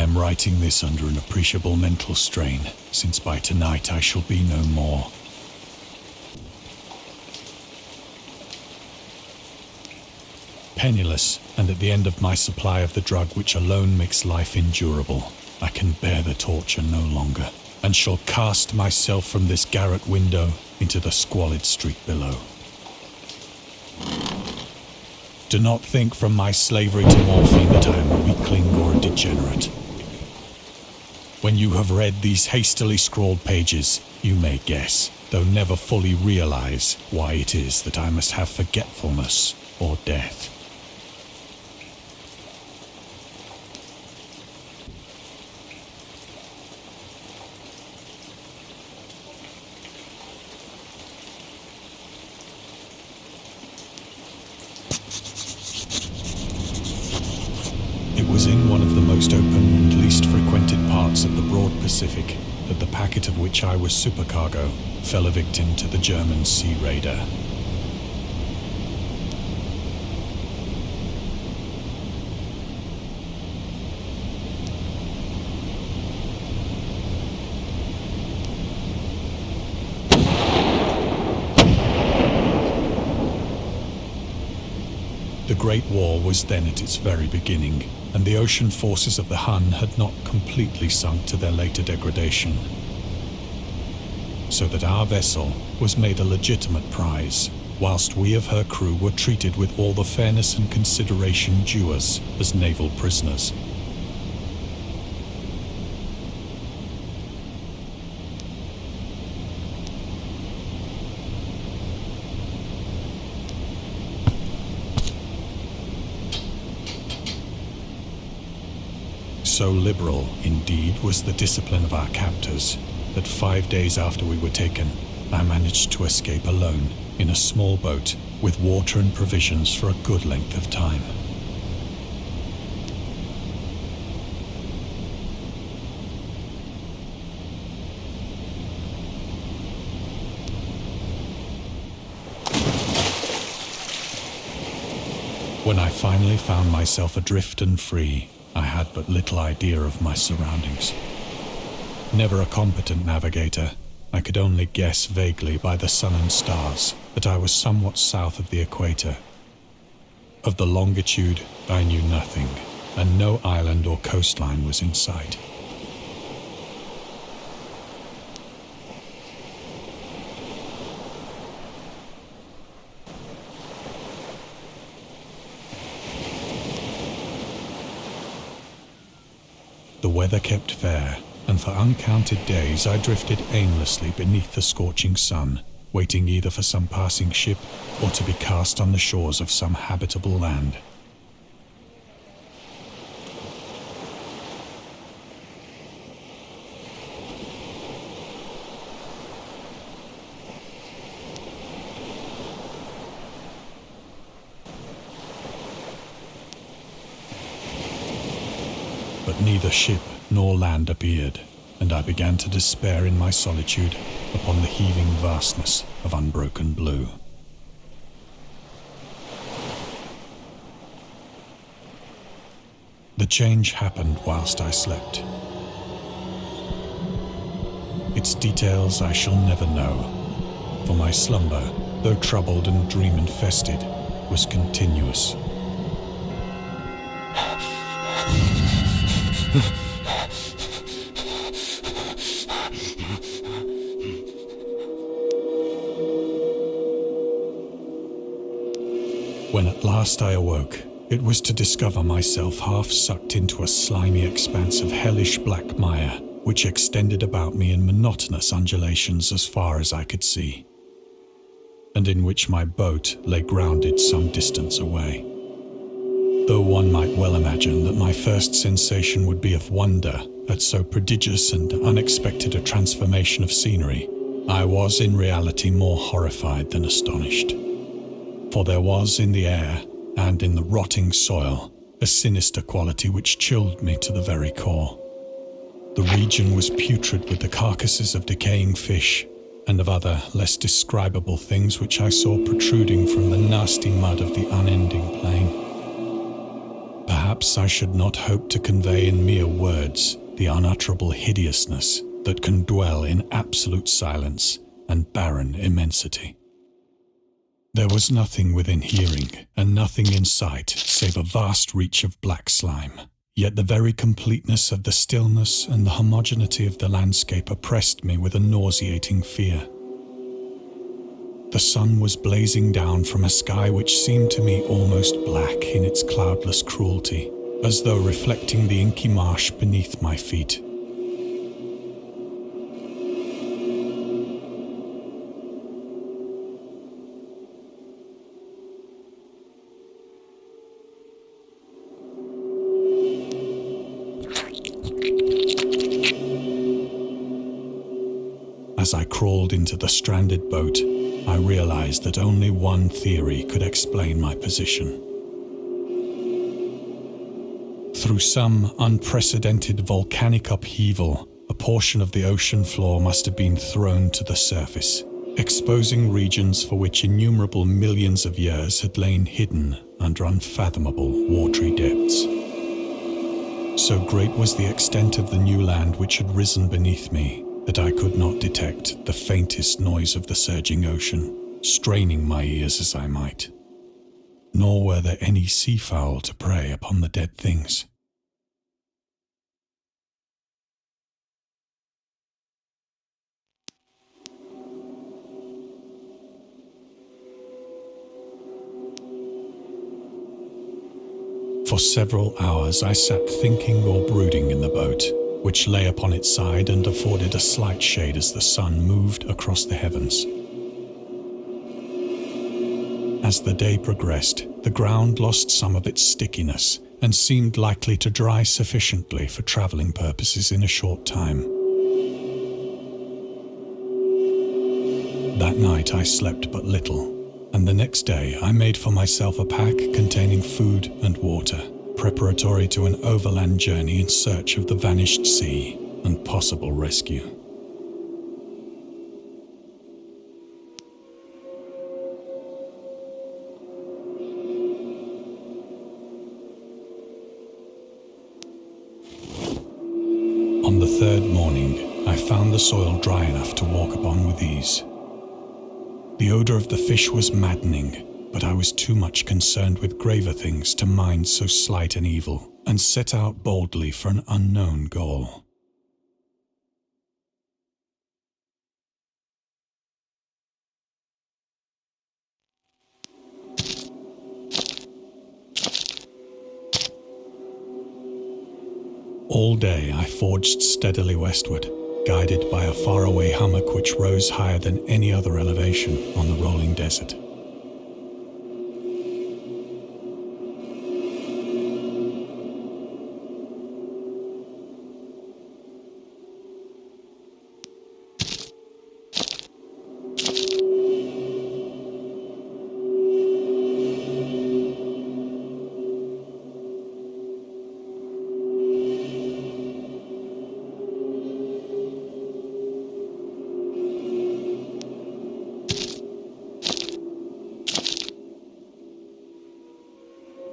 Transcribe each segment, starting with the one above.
I am writing this under an appreciable mental strain, since by tonight I shall be no more. Penniless, and at the end of my supply of the drug which alone makes life endurable, I can bear the torture no longer, and shall cast myself from this garret window into the squalid street below. Do not think from my slavery to morphine that I am a weakling or a degenerate. When you have read these hastily scrawled pages, you may guess, though never fully realize, why it is that I must have forgetfulness or death. It was in one of the most open and least frequented parts of the broad Pacific that the packet of which I was supercargo fell a victim to the German sea raider. The Great War was then at its very beginning, and the ocean forces of the Hun had not completely sunk to their later degradation. So that our vessel was made a legitimate prize, whilst we of her crew were treated with all the fairness and consideration due us as naval prisoners. So liberal, indeed, was the discipline of our captors, that 5 days after we were taken, I managed to escape alone in a small boat with water and provisions for a good length of time. When I finally found myself adrift and free, I had but little idea of my surroundings. Never a competent navigator, I could only guess vaguely by the sun and stars that I was somewhat south of the equator. Of the longitude, I knew nothing, and no island or coastline was in sight. The weather kept fair, and for uncounted days I drifted aimlessly beneath the scorching sun, waiting either for some passing ship or to be cast on the shores of some habitable land. But neither ship nor land appeared, and I began to despair in my solitude upon the heaving vastness of unbroken blue. The change happened whilst I slept. Its details I shall never know, for my slumber, though troubled and dream-infested, was continuous. When at last I awoke, it was to discover myself half sucked into a slimy expanse of hellish black mire, which extended about me in monotonous undulations as far as I could see, and in which my boat lay grounded some distance away. Though one might well imagine that my first sensation would be of wonder at so prodigious and unexpected a transformation of scenery, I was in reality more horrified than astonished. For there was in the air, and in the rotting soil, a sinister quality which chilled me to the very core. The region was putrid with the carcasses of decaying fish, and of other less describable things which I saw protruding from the nasty mud of the unending plain. Perhaps I should not hope to convey in mere words the unutterable hideousness that can dwell in absolute silence and barren immensity. There was nothing within hearing and nothing in sight save a vast reach of black slime. Yet the very completeness of the stillness and the homogeneity of the landscape oppressed me with a nauseating fear. The sun was blazing down from a sky which seemed to me almost black in its cloudless cruelty, as though reflecting the inky marsh beneath my feet. As I crawled into the stranded boat, I realized that only one theory could explain my position. Through some unprecedented volcanic upheaval, a portion of the ocean floor must have been thrown to the surface, exposing regions for which innumerable millions of years had lain hidden under unfathomable watery depths. So great was the extent of the new land which had risen beneath me, that I could not detect the faintest noise of the surging ocean, straining my ears as I might. Nor were there any seafowl to prey upon the dead things. For several hours I sat thinking or brooding in the boat, which lay upon its side and afforded a slight shade as the sun moved across the heavens. As the day progressed, the ground lost some of its stickiness and seemed likely to dry sufficiently for traveling purposes in a short time. That night I slept but little, and the next day I made for myself a pack containing food and water, preparatory to an overland journey in search of the vanished sea and possible rescue. On the third morning, I found the soil dry enough to walk upon with ease. The odor of the fish was maddening, but I was too much concerned with graver things to mind so slight an evil, and set out boldly for an unknown goal. All day I forged steadily westward, guided by a faraway hummock which rose higher than any other elevation on the rolling desert.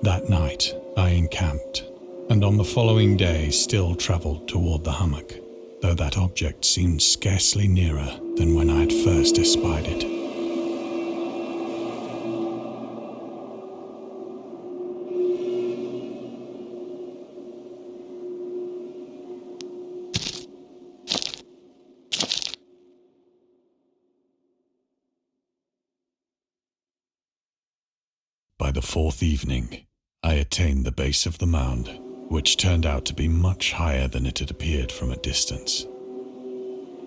That night I encamped, and on the following day still travelled toward the hummock, though that object seemed scarcely nearer than when I had first espied it. By the fourth evening, I attained the base of the mound, which turned out to be much higher than it had appeared from a distance.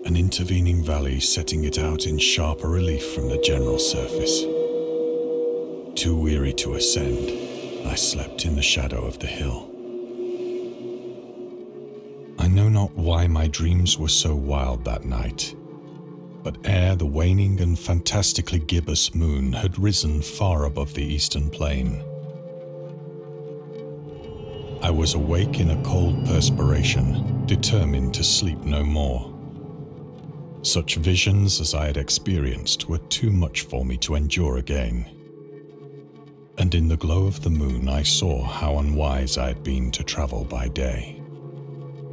An intervening valley setting it out in sharper relief from the general surface. Too weary to ascend, I slept in the shadow of the hill. I know not why my dreams were so wild that night, but ere the waning and fantastically gibbous moon had risen far above the eastern plain, I was awake in a cold perspiration, determined to sleep no more. Such visions as I had experienced were too much for me to endure again. and in the glow of the moon I saw how unwise I had been to travel by day.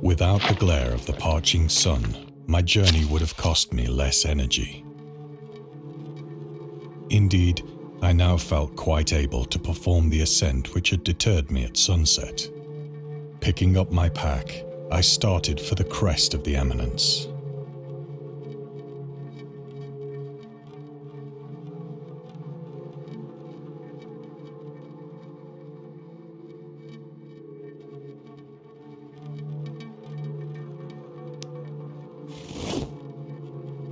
Without the glare of the parching sun, my journey would have cost me less energy. Indeed, I now felt quite able to perform the ascent which had deterred me at sunset. Picking up my pack, I started for the crest of the eminence.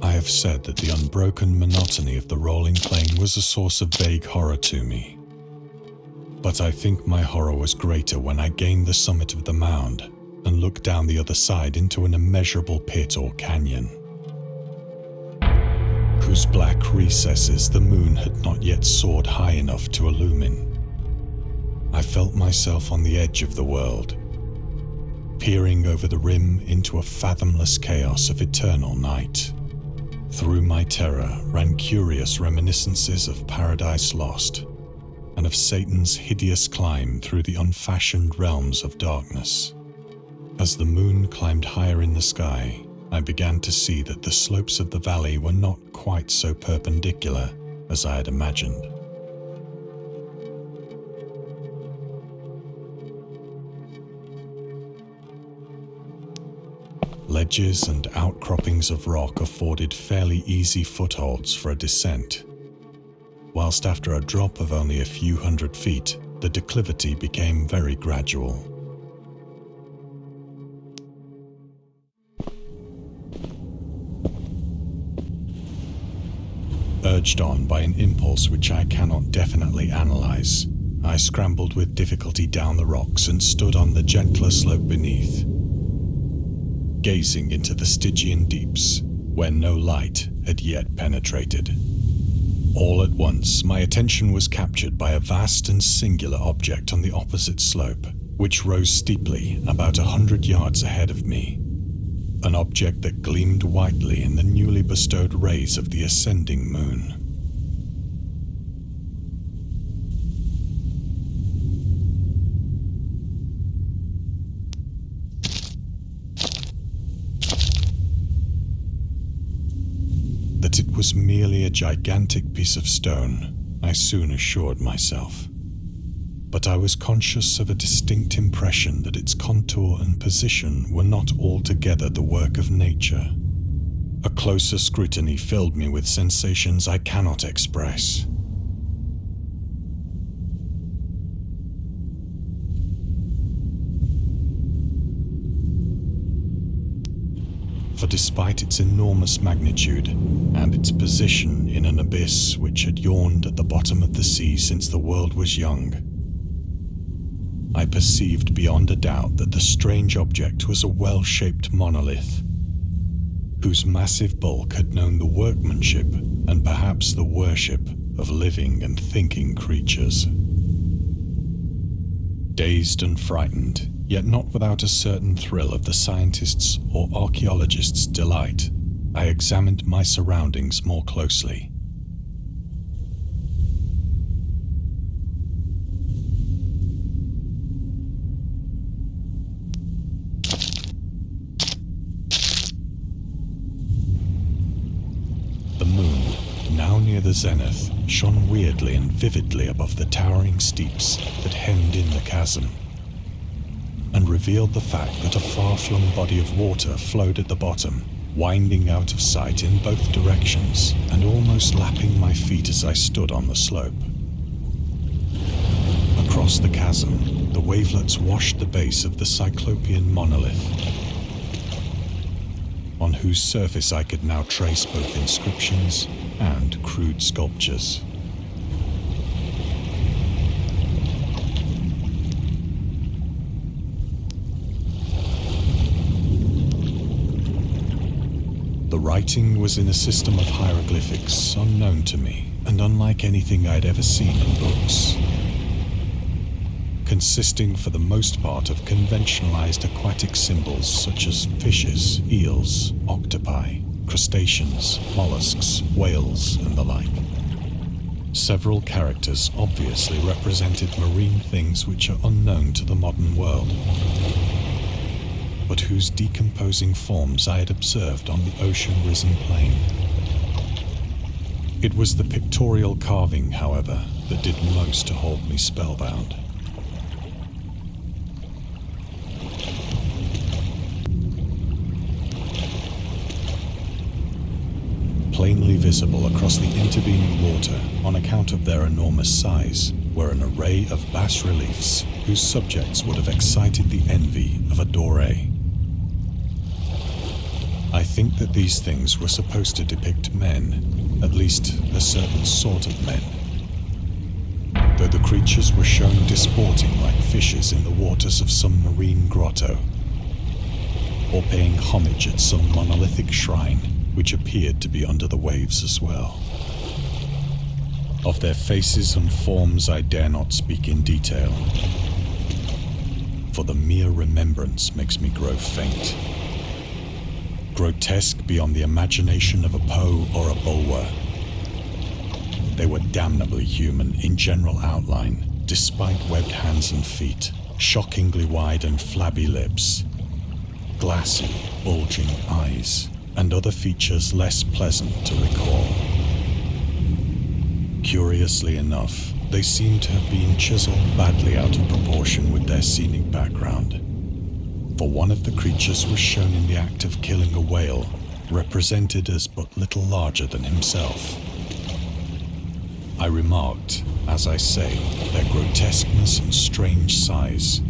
I have said that the unbroken monotony of the rolling plain was a source of vague horror to me. But I think my horror was greater when I gained the summit of the mound and looked down the other side into an immeasurable pit or canyon, whose black recesses the moon had not yet soared high enough to illumine. I felt myself on the edge of the world, peering over the rim into a fathomless chaos of eternal night. Through my terror ran curious reminiscences of Paradise Lost and of Satan's hideous climb through the unfashioned realms of darkness. As the moon climbed higher in the sky, I began to see that the slopes of the valley were not quite so perpendicular as I had imagined. Ledges and outcroppings of rock afforded fairly easy footholds for a descent, whilst after a drop of only a few hundred feet, the declivity became very gradual. Urged on by an impulse which I cannot definitely analyze, I scrambled with difficulty down the rocks and stood on the gentler slope beneath, gazing into the Stygian deeps, where no light had yet penetrated. All at once, my attention was captured by a vast and singular object on the opposite slope, which rose steeply about 100 yards ahead of me. An object that gleamed whitely in the newly bestowed rays of the ascending moon. That it was merely a gigantic piece of stone, I soon assured myself. But I was conscious of a distinct impression that its contour and position were not altogether the work of nature. A closer scrutiny filled me with sensations I cannot express. For despite its enormous magnitude and its position in an abyss which had yawned at the bottom of the sea since the world was young, I perceived beyond a doubt that the strange object was a well-shaped monolith, whose massive bulk had known the workmanship and perhaps the worship of living and thinking creatures. Dazed and frightened, yet not without a certain thrill of the scientist's or archaeologist's delight, I examined my surroundings more closely. The moon, now near the zenith, shone weirdly and vividly above the towering steeps that hemmed in the chasm, and revealed the fact that a far-flung body of water flowed at the bottom, winding out of sight in both directions and almost lapping my feet as I stood on the slope. Across the chasm, the wavelets washed the base of the Cyclopean monolith, on whose surface I could now trace both inscriptions and crude sculptures. The writing was in a system of hieroglyphics unknown to me and unlike anything I'd ever seen in books, consisting for the most part of conventionalized aquatic symbols such as fishes, eels, octopi, crustaceans, mollusks, whales, and the like. Several characters obviously represented marine things which are unknown to the modern world, but whose decomposing forms I had observed on the ocean-risen plain. It was the pictorial carving, however, that did most to hold me spellbound. Plainly visible across the intervening water on account of their enormous size were an array of bas-reliefs whose subjects would have excited the envy of a Doré. I think that these things were supposed to depict men, at least a certain sort of men, though the creatures were shown disporting like fishes in the waters of some marine grotto, or paying homage at some monolithic shrine which appeared to be under the waves as well. Of their faces and forms I dare not speak in detail, for the mere remembrance makes me grow faint. Grotesque beyond the imagination of a Poe or a Bulwer, they were damnably human in general outline, despite webbed hands and feet, shockingly wide and flabby lips, glassy, bulging eyes, and other features less pleasant to recall. Curiously enough, they seem to have been chiseled badly out of proportion with their scenic background, for one of the creatures was shown in the act of killing a whale, represented as but little larger than himself. I remarked, as I say, their grotesqueness and strange size,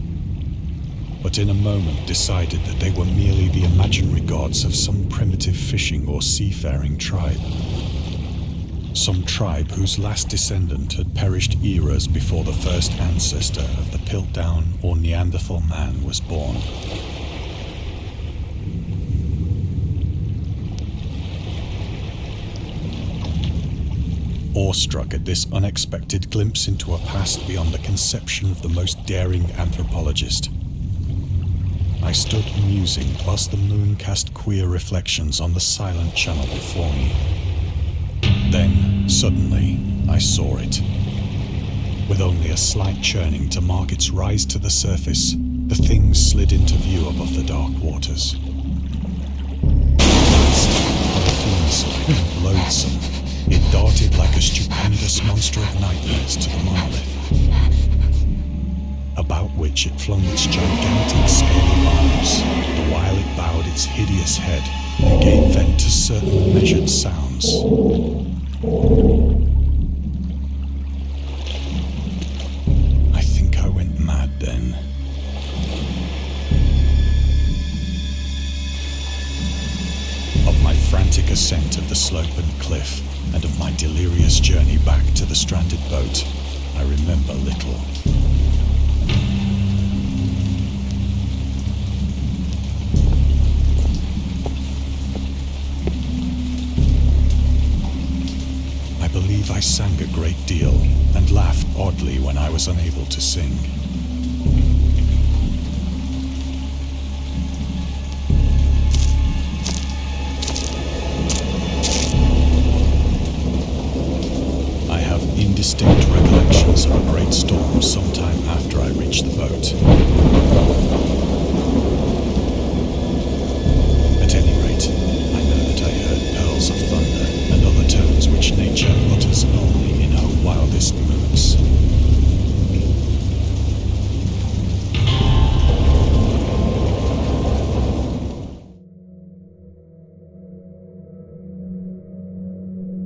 but in a moment decided that they were merely the imaginary gods of some primitive fishing or seafaring tribe. Some tribe whose last descendant had perished eras before the first ancestor of the Piltdown or Neanderthal man was born. Awestruck at this unexpected glimpse into a past beyond the conception of the most daring anthropologist, I stood musing whilst the moon cast queer reflections on the silent channel before me. Then, suddenly, I saw it. With only a slight churning to mark its rise to the surface, the thing slid into view above the dark waters. Vast, polyphemus and loathsome, it darted like a stupendous monster of nightmares to the monolith, about which it flung its gigantic scaly arms, the while it bowed its hideous head and gave vent to certain measured sounds. I think I went mad then. Of my frantic ascent of the slope and cliff, and of my delirious journey back to the stranded boat, I remember little. I believe I sang a great deal and laughed oddly when I was unable to sing. I have indistinct recollections of a great storm sometime after I reached the boat. At any rate, I know that I heard pearls of thunder and other tones which nature utters only in her wildest moods.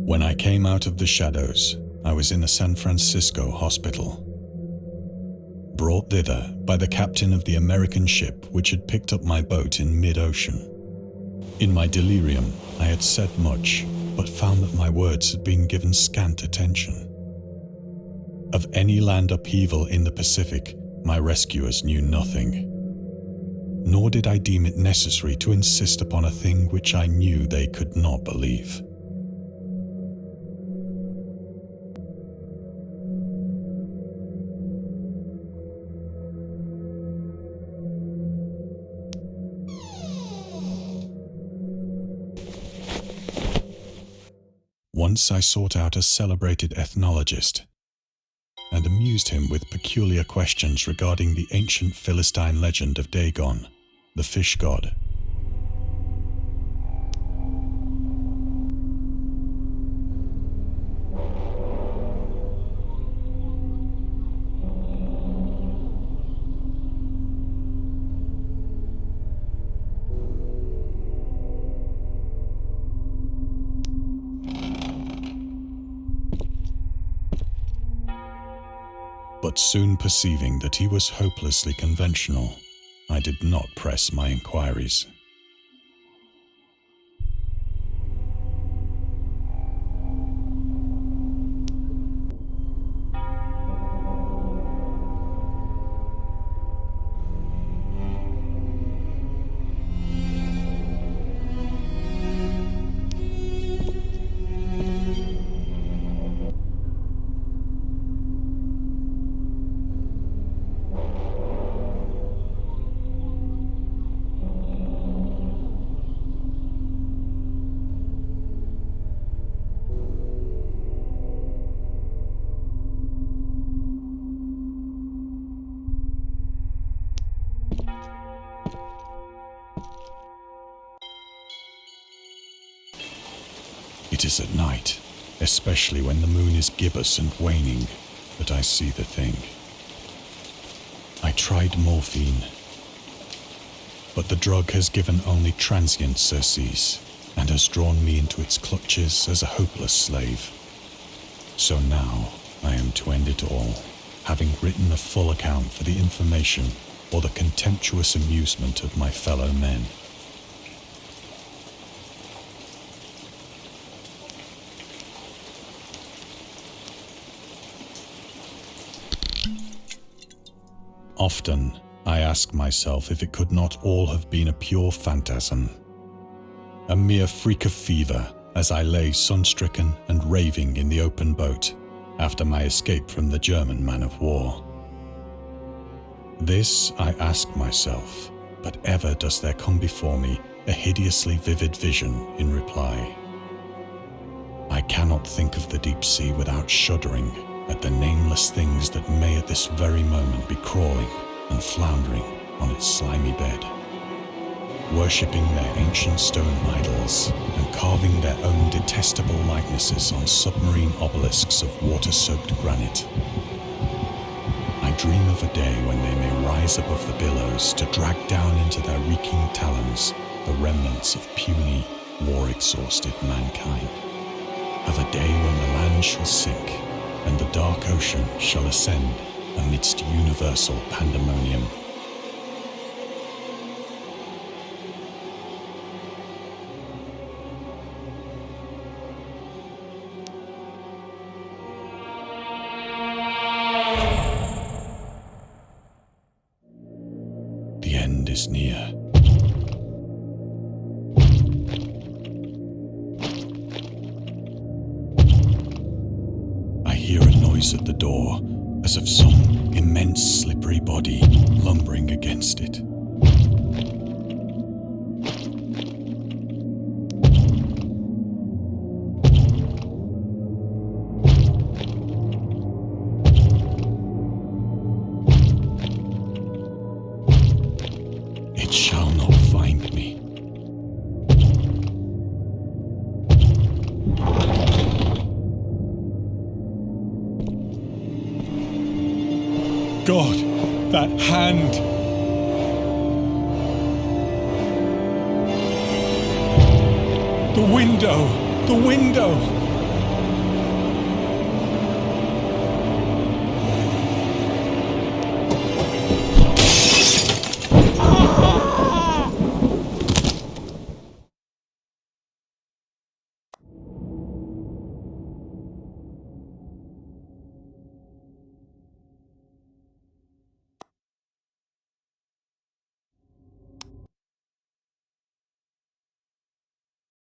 When I came out of the shadows, I was in a San Francisco hospital, brought thither by the captain of the American ship which had picked up my boat in mid-ocean. In my delirium, I had said much, but found that my words had been given scant attention. Of any land upheaval in the Pacific, my rescuers knew nothing. Nor did I deem it necessary to insist upon a thing which I knew they could not believe. Once I sought out a celebrated ethnologist and amused him with peculiar questions regarding the ancient Philistine legend of Dagon, the fish god. But soon perceiving that he was hopelessly conventional, I did not press my inquiries. It is at night, especially when the moon is gibbous and waning, that I see the thing. I tried morphine, but the drug has given only transient surcease and has drawn me into its clutches as a hopeless slave. So now I am to end it all, having written a full account for the information or the contemptuous amusement of my fellow men. Often, I ask myself if it could not all have been a pure phantasm, a mere freak of fever as I lay sun-stricken and raving in the open boat after my escape from the German man-of-war. This I ask myself, but ever does there come before me a hideously vivid vision in reply. I cannot think of the deep sea without shuddering at the nameless things that may at this very moment be crawling and floundering on its slimy bed, worshipping their ancient stone idols and carving their own detestable likenesses on submarine obelisks of water-soaked granite. I dream of a day when they may rise above the billows to drag down into their reeking talons the remnants of puny, war-exhausted mankind. Of a day when the land shall sink and the dark ocean shall ascend amidst universal pandemonium. The end is near. I hear a noise at the door, as of some immense slippery body lumbering against it. It shall not find me. God, that hand! The window! The window!